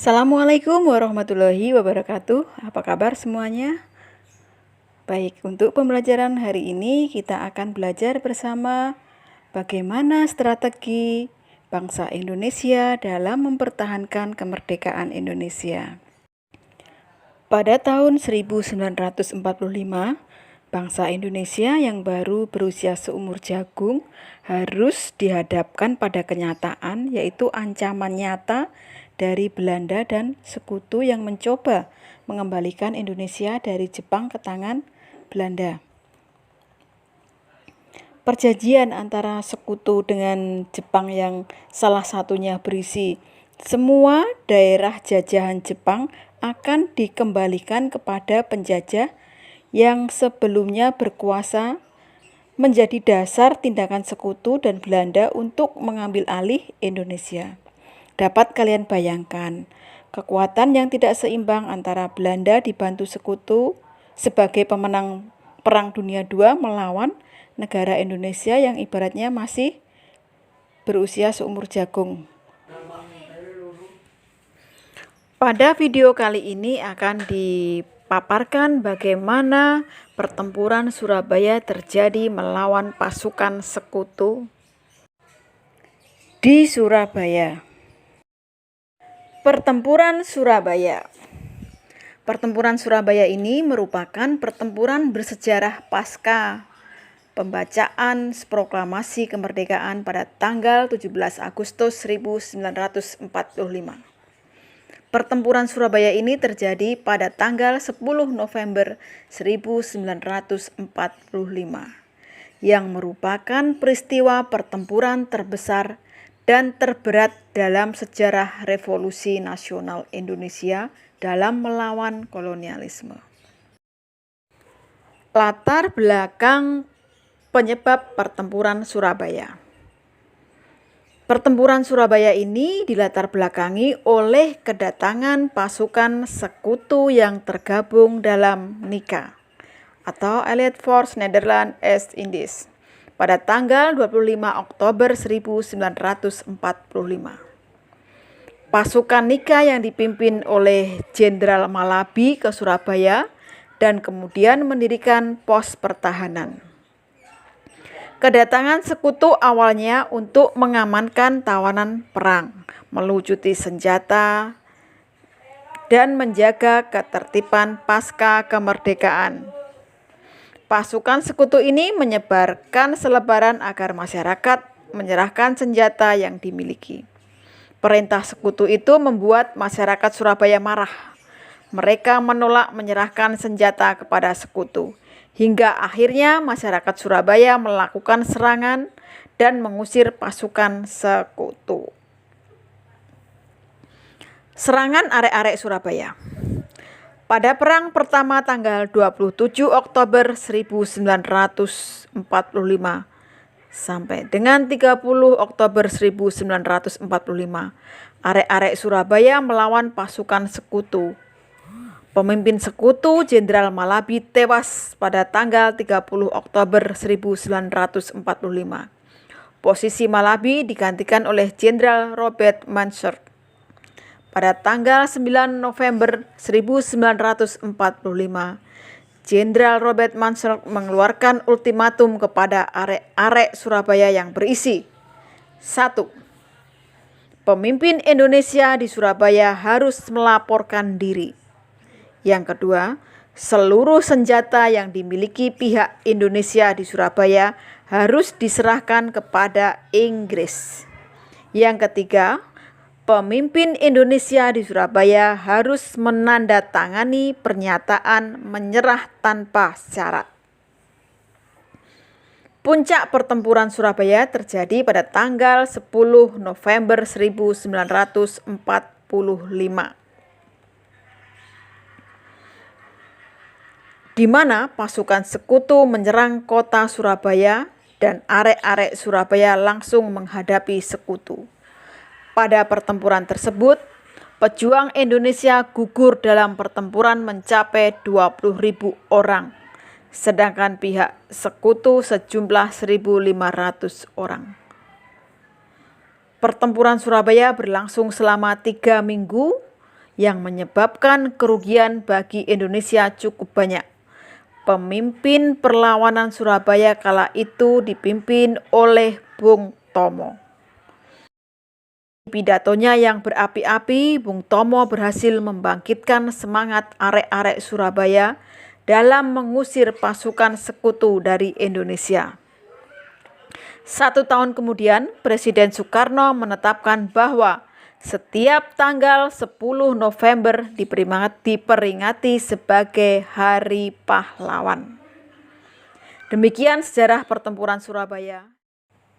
Assalamualaikum warahmatullahi wabarakatuh. Apa kabar semuanya? Baik, untuk pembelajaran hari ini kita akan belajar bersama bagaimana strategi bangsa Indonesia dalam mempertahankan kemerdekaan Indonesia. Pada tahun 1945, bangsa Indonesia yang baru berusia seumur jagung harus dihadapkan pada kenyataan, yaitu ancaman nyata dari Belanda dan sekutu yang mencoba mengembalikan Indonesia dari Jepang ke tangan Belanda. Perjanjian antara sekutu dengan Jepang yang salah satunya berisi semua daerah jajahan Jepang akan dikembalikan kepada penjajah yang sebelumnya berkuasa, menjadi dasar tindakan sekutu dan Belanda untuk mengambil alih Indonesia. Dapat kalian bayangkan kekuatan yang tidak seimbang antara Belanda dibantu sekutu sebagai pemenang Perang Dunia II melawan negara Indonesia yang ibaratnya masih berusia seumur jagung. Pada video kali ini akan dipaparkan bagaimana pertempuran Surabaya terjadi melawan pasukan sekutu di Surabaya. Pertempuran Surabaya. Pertempuran Surabaya ini merupakan pertempuran bersejarah pasca pembacaan proklamasi kemerdekaan pada tanggal 17 Agustus 1945. Pertempuran Surabaya ini terjadi pada tanggal 10 November 1945 yang merupakan peristiwa pertempuran terbesar dan terberat dalam sejarah Revolusi Nasional Indonesia dalam melawan kolonialisme. Latar belakang penyebab pertempuran Surabaya. Pertempuran Surabaya ini dilatar belakangi oleh kedatangan pasukan sekutu yang tergabung dalam NICA atau Allied Force Netherlands East Indies pada tanggal 25 Oktober 1945. Pasukan NICA yang dipimpin oleh Jenderal Malabi ke Surabaya dan kemudian mendirikan pos pertahanan. Kedatangan sekutu awalnya untuk mengamankan tawanan perang, melucuti senjata, dan menjaga ketertiban pasca kemerdekaan. Pasukan sekutu ini menyebarkan selebaran agar masyarakat menyerahkan senjata yang dimiliki. Perintah sekutu itu membuat masyarakat Surabaya marah. Mereka menolak menyerahkan senjata kepada sekutu. Hingga akhirnya masyarakat Surabaya melakukan serangan dan mengusir pasukan sekutu. Serangan arek-arek Surabaya. Pada perang pertama tanggal 27 Oktober 1945 sampai dengan 30 Oktober 1945, arek-arek Surabaya melawan pasukan sekutu. Pemimpin sekutu Jenderal Malabi tewas pada tanggal 30 Oktober 1945. Posisi Malabi digantikan oleh Jenderal Robert Mansergh. Pada tanggal 9 November 1945, Jenderal Robert Mansergh mengeluarkan ultimatum kepada arek-arek Surabaya yang berisi: 1. Pemimpin Indonesia di Surabaya harus melaporkan diri. Yang kedua, seluruh senjata yang dimiliki pihak Indonesia di Surabaya harus diserahkan kepada Inggris. Yang ketiga, pemimpin Indonesia di Surabaya harus menandatangani pernyataan menyerah tanpa syarat. Puncak pertempuran Surabaya terjadi pada tanggal 10 November 1945. Di mana pasukan sekutu menyerang kota Surabaya dan arek-arek Surabaya langsung menghadapi sekutu. Pada pertempuran tersebut, pejuang Indonesia gugur dalam pertempuran mencapai 20.000 orang, sedangkan pihak sekutu sejumlah 1.500 orang. Pertempuran Surabaya berlangsung selama 3 minggu yang menyebabkan kerugian bagi Indonesia cukup banyak. Pemimpin perlawanan Surabaya kala itu dipimpin oleh Bung Tomo. Pidatonya yang berapi-api, Bung Tomo berhasil membangkitkan semangat arek-arek Surabaya dalam mengusir pasukan sekutu dari Indonesia. 1 tahun kemudian, Presiden Soekarno menetapkan bahwa setiap tanggal 10 November diperingati sebagai Hari Pahlawan. Demikian sejarah pertempuran Surabaya.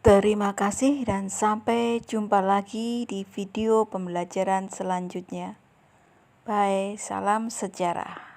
Terima kasih dan sampai jumpa lagi di video pembelajaran selanjutnya. Bye, salam sejarah.